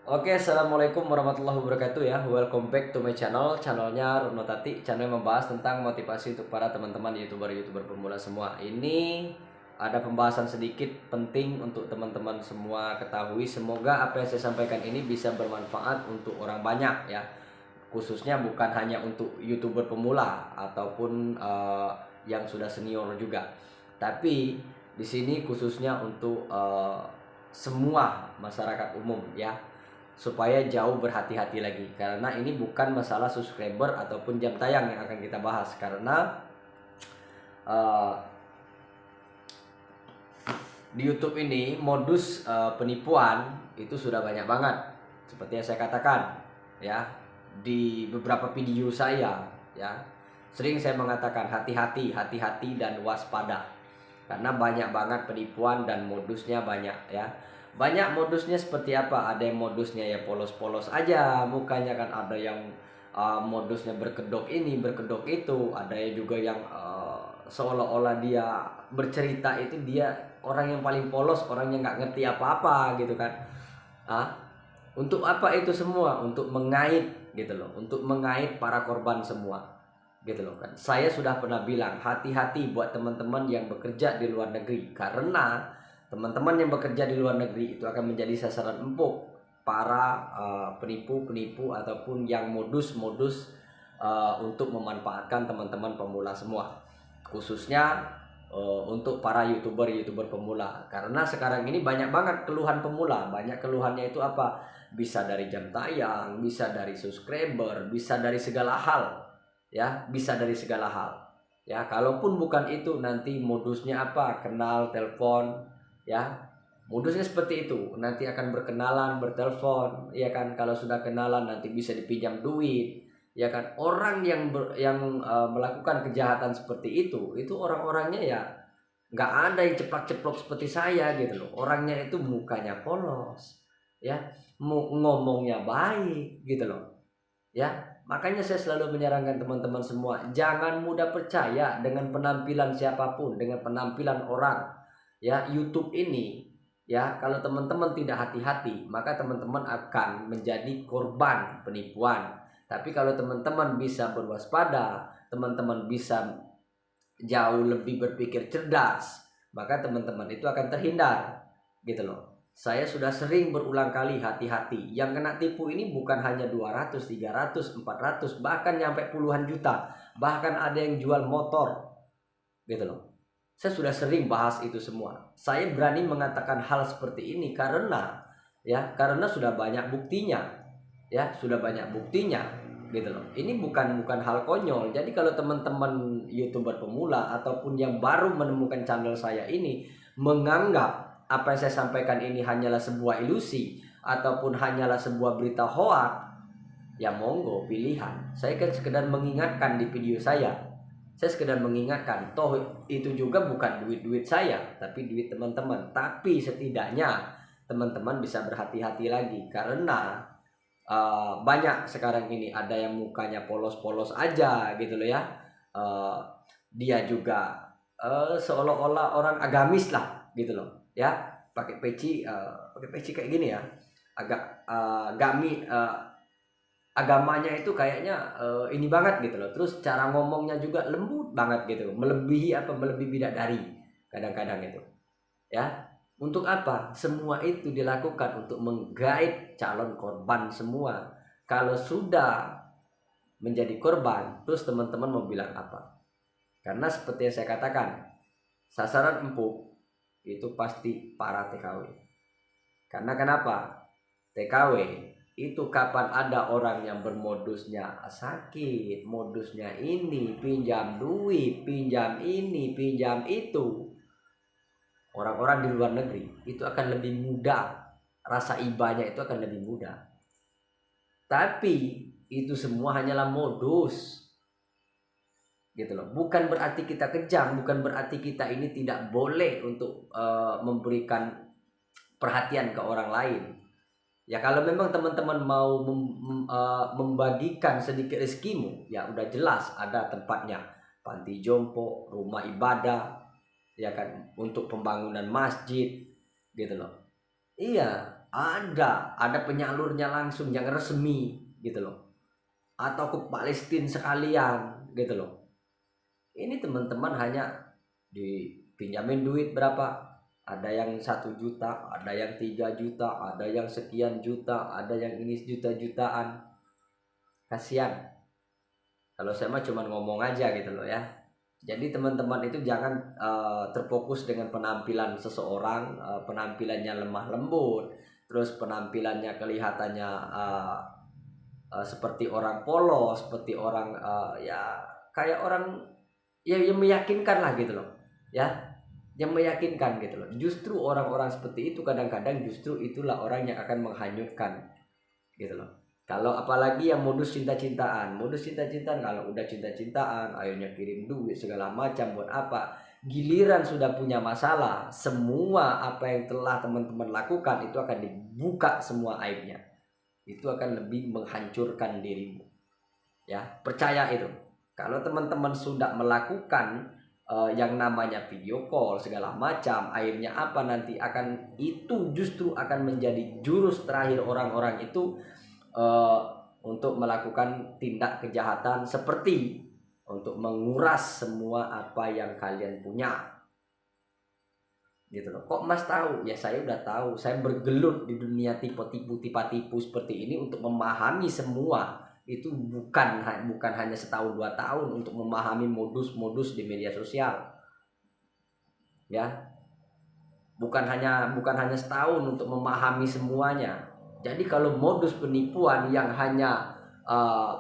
Oke, assalamualaikum warahmatullahi wabarakatuh ya. Welcome back to my channelnya Runo Tati. Channel yang membahas tentang motivasi untuk para teman-teman youtuber pemula semua. Ini ada pembahasan sedikit penting untuk teman-teman semua ketahui. Semoga apa yang saya sampaikan ini bisa bermanfaat untuk orang banyak ya. Khususnya bukan hanya untuk youtuber pemula ataupun yang sudah senior juga. Tapi di sini khususnya untuk semua masyarakat umum ya, supaya jauh berhati-hati lagi, karena ini bukan masalah subscriber ataupun jam tayang yang akan kita bahas, karena uh, di YouTube ini modus penipuan itu sudah banyak banget, seperti yang saya katakan ya di beberapa video saya ya. Sering saya mengatakan hati-hati dan waspada, karena banyak banget penipuan dan modusnya banyak ya. Banyak modusnya seperti apa? Ada yang modusnya ya polos-polos aja mukanya kan, ada yang modusnya berkedok ini berkedok itu, ada yang juga yang seolah-olah dia bercerita itu dia orang yang paling polos, orang yang nggak ngerti apa-apa gitu kan. ah untuk apa itu semua? Untuk mengait gitu loh, untuk mengait para korban semua gitu loh kan. Saya sudah pernah bilang hati-hati buat teman-teman yang bekerja di luar negeri, karena teman-teman yang bekerja di luar negeri itu akan menjadi sasaran empuk para penipu-penipu ataupun yang modus-modus untuk memanfaatkan teman-teman pemula semua, khususnya untuk para youtuber pemula. Karena sekarang ini banyak banget keluhan pemula. Banyak keluhannya itu apa? Bisa dari jam tayang, bisa dari subscriber, bisa dari segala hal ya, bisa dari segala hal ya. Kalaupun bukan itu, nanti modusnya apa? Kenal, telepon ya. Modusnya seperti itu, nanti akan berkenalan, bertelepon ya kan. Kalau sudah kenalan nanti bisa dipinjam duit ya kan. Orang melakukan kejahatan seperti itu orang-orangnya ya nggak ada yang ceplok-ceplok seperti saya gitu loh. Orangnya itu mukanya polos ya, ngomongnya baik gitu loh ya. Makanya saya selalu menyarankan teman-teman semua, jangan mudah percaya dengan penampilan siapapun, dengan penampilan orang ya. YouTube ini ya, kalau teman-teman tidak hati-hati maka teman-teman akan menjadi korban penipuan. Tapi kalau teman-teman bisa berwaspada, teman-teman bisa jauh lebih berpikir cerdas, maka teman-teman itu akan terhindar gitu loh. Saya sudah sering berulang kali hati-hati. Yang kena tipu ini bukan hanya 200, 300, 400, bahkan nyampe puluhan juta. Bahkan ada yang jual motor gitu loh. Saya sudah sering bahas itu semua. Saya berani mengatakan hal seperti ini karena sudah banyak buktinya ya, sudah banyak buktinya gitu loh. Ini bukan hal konyol. Jadi kalau teman-teman youtuber pemula ataupun yang baru menemukan channel saya ini menganggap apa yang saya sampaikan ini hanyalah sebuah ilusi ataupun hanyalah sebuah berita hoak, ya monggo pilihan. Saya kan sekedar mengingatkan di video saya. Saya sekedar mengingatkan, toh itu juga bukan duit saya, tapi duit teman-teman. Tapi setidaknya teman-teman bisa berhati-hati lagi, karena banyak sekarang ini ada yang mukanya polos-polos aja gitu loh ya. Uh, Dia juga seolah-olah orang agamis lah gitu loh ya, pakai peci kayak gini ya, agak agamanya itu kayaknya ini banget gitu loh. Terus cara ngomongnya juga lembut banget gitu, melebihi bidadari kadang-kadang itu ya. Untuk apa? Semua itu dilakukan untuk menggait calon korban semua. Kalau sudah menjadi korban, terus teman-teman mau bilang apa? Karena seperti yang saya katakan, sasaran empuk itu pasti para TKW. Karena kenapa? TKW itu kapan ada orang yang bermodusnya sakit, modusnya ini, pinjam duit, pinjam ini, pinjam itu, orang-orang di luar negeri itu akan lebih mudah, rasa ibanya itu akan lebih mudah. Tapi itu semua hanyalah modus gitu loh. Bukan berarti kita kejam, bukan berarti kita ini tidak boleh untuk memberikan perhatian ke orang lain. Ya kalau memang teman-teman mau membagikan sedikit rezekimu, ya udah jelas ada tempatnya. Panti jompo, rumah ibadah, ya kan, untuk pembangunan masjid gitu loh. Iya, ada penyalurnya langsung yang resmi gitu loh, atau ke Palestina sekalian gitu loh. Ini teman-teman hanya dipinjamin duit berapa, ada yang 1 juta, ada yang 3 juta, ada yang sekian juta, ada yang ini juta-jutaan. Kasihan. Kalau saya mah cuma ngomong aja gitu loh ya. Jadi teman-teman itu jangan terfokus dengan penampilan seseorang, penampilannya lemah lembut, terus penampilannya kelihatannya seperti orang polos, seperti orang ya kayak orang ya yang meyakinkan lah gitu loh ya, yang meyakinkan gitu loh. Justru orang-orang seperti itu kadang-kadang justru itulah orang yang akan menghanyutkan gitu loh. Kalau apalagi yang modus cinta-cintaan kalau udah cinta-cintaan akhirnya kirim duit segala macam buat apa, giliran sudah punya masalah, semua apa yang telah teman-teman lakukan itu akan dibuka semua aibnya. Itu akan lebih menghancurkan dirimu ya, percaya itu. Kalau teman-teman sudah melakukan yang namanya video call segala macam, akhirnya apa nanti akan itu justru akan menjadi jurus terakhir orang-orang itu untuk melakukan tindak kejahatan seperti untuk menguras semua apa yang kalian punya gitu loh. Kok Mas tahu? Ya saya udah tahu, saya bergelut di dunia tipu-tipu seperti ini untuk memahami semua. Itu bukan hanya setahun 2 tahun untuk memahami modus-modus di media sosial ya, bukan hanya setahun untuk memahami semuanya. Jadi kalau modus penipuan yang hanya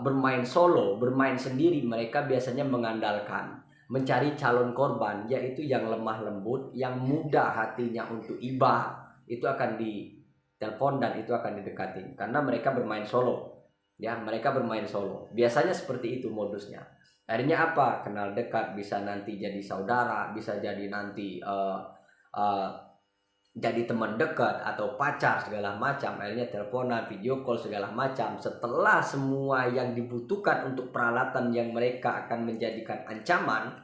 bermain solo, bermain sendiri, mereka biasanya mengandalkan mencari calon korban, yaitu yang lemah lembut, yang mudah hatinya untuk iba, itu akan ditelepon dan itu akan didekatin karena mereka bermain solo. Ya, mereka bermain solo. Biasanya seperti itu modusnya. Akhirnya apa? Kenal dekat, bisa nanti jadi saudara, bisa jadi nanti jadi teman dekat atau pacar segala macam, akhirnya teleponan, video call segala macam. Setelah semua yang dibutuhkan untuk peralatan yang mereka akan menjadikan ancaman,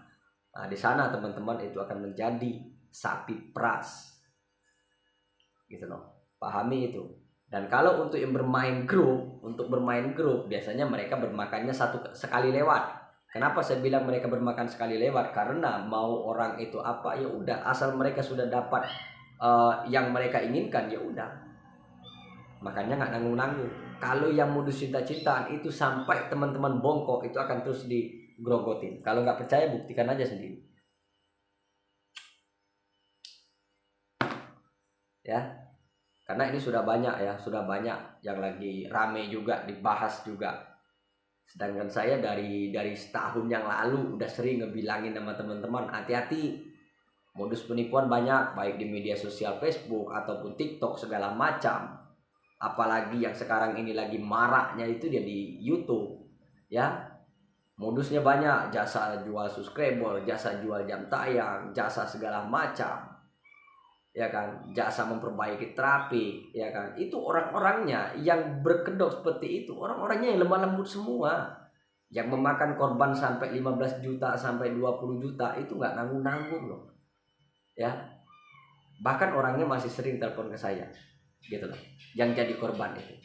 nah di sana teman-teman itu akan menjadi sapi peras gitu loh, pahami itu. Dan kalau untuk yang bermain grup biasanya mereka bermakannya sekali lewat. Kenapa saya bilang mereka bermakan sekali lewat? Karena mau orang itu apa ya udah, asal mereka sudah dapat yang mereka inginkan ya udah, makanya nggak nanggung-nanggung. Kalau yang modus cinta-cintaan itu sampai teman-teman bongkok itu akan terus digrogotin. Kalau nggak percaya buktikan aja sendiri ya, karena ini sudah banyak yang lagi rame juga dibahas juga. Sedangkan saya dari setahun yang lalu udah sering ngebilangin sama teman-teman, hati-hati, modus penipuan banyak, baik di media sosial Facebook ataupun TikTok segala macam. Apalagi yang sekarang ini lagi maraknya itu dia di YouTube ya. Modusnya banyak, jasa jual subscriber, jasa jual jam tayang, jasa segala macam ya kan, jasa memperbaiki traffic ya kan. Itu orang-orangnya yang berkedok seperti itu, orang-orangnya yang lemah lembut semua, yang memakan korban sampai 15 juta sampai 20 juta itu nggak nanggung-nanggung loh ya. Bahkan orangnya masih sering telepon ke saya gitu loh, yang jadi korban itu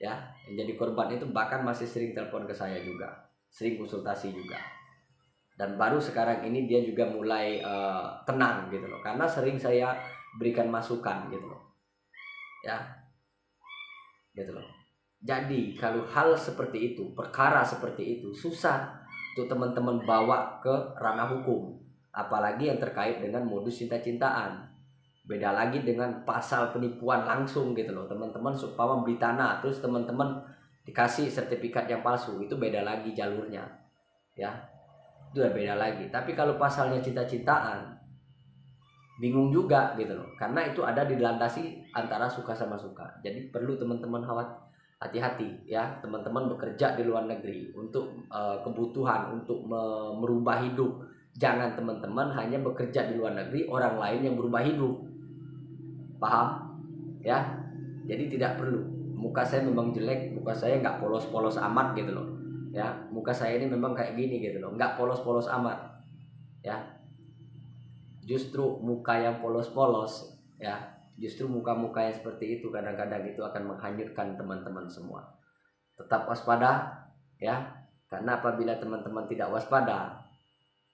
ya, yang jadi korban itu bahkan masih sering telepon ke saya juga, sering konsultasi juga. Dan baru sekarang ini dia juga mulai tenang gitu loh, karena sering saya berikan masukan gitu loh ya, gitu loh. Jadi kalau hal seperti itu, perkara seperti itu susah untuk teman-teman bawa ke ranah hukum, apalagi yang terkait dengan modus cinta-cintaan. Beda lagi dengan pasal penipuan langsung gitu loh teman-teman. Supaya beli tanah terus teman-teman dikasih sertifikat yang palsu, itu beda lagi jalurnya ya, itu udah beda lagi. Tapi kalau pasalnya cinta-cintaan, bingung juga gitu loh, karena itu ada dilandasi antara suka sama suka. Jadi perlu teman-teman hati-hati ya, teman-teman bekerja di luar negeri untuk kebutuhan untuk merubah hidup. Jangan teman-teman hanya bekerja di luar negeri orang lain yang berubah hidup, paham ya. Jadi tidak perlu. Muka saya memang jelek, muka saya nggak polos-polos amat gitu loh ya, muka saya ini memang kayak gini gitu loh, nggak polos-polos amat ya. Justru muka yang polos-polos ya, Justru muka-muka yang seperti itu kadang-kadang itu akan menghanyutkan teman-teman semua. Tetap waspada ya, karena apabila teman-teman tidak waspada,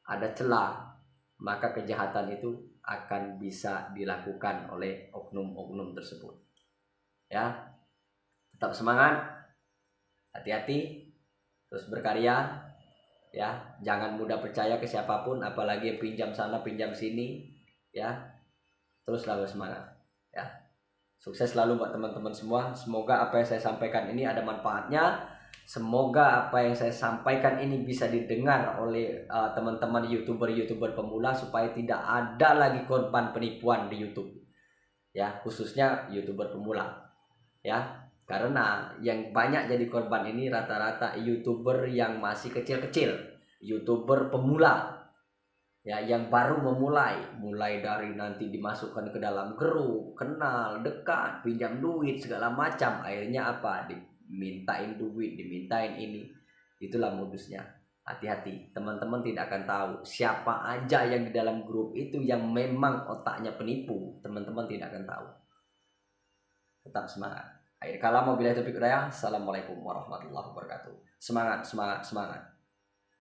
ada celah, maka kejahatan itu akan bisa dilakukan oleh oknum-oknum tersebut. Ya, tetap semangat, hati-hati, terus berkarya, ya, jangan mudah percaya ke siapapun, apalagi pinjam sana pinjam sini, ya, terus selalu semangat, ya. Sukses selalu buat teman-teman semua. Semoga apa yang saya sampaikan ini ada manfaatnya. Semoga apa yang saya sampaikan ini bisa didengar oleh teman-teman YouTuber pemula, supaya tidak ada lagi korban penipuan di YouTube. Ya, khususnya YouTuber pemula. Ya, karena yang banyak jadi korban ini rata-rata YouTuber yang masih kecil-kecil, YouTuber pemula. Ya, yang baru mulai dari nanti dimasukkan ke dalam grup, kenal, dekat, pinjam duit segala macam, akhirnya apa, dimintain duit, dimintain ini. Itulah modusnya. Hati-hati, teman-teman tidak akan tahu siapa aja yang di dalam grup itu yang memang otaknya penipu. Teman-teman tidak akan tahu. Tetap semangat. Akhir kalam, wabillahi taufiq hidayah. Assalamualaikum warahmatullahi wabarakatuh. Semangat, semangat, semangat.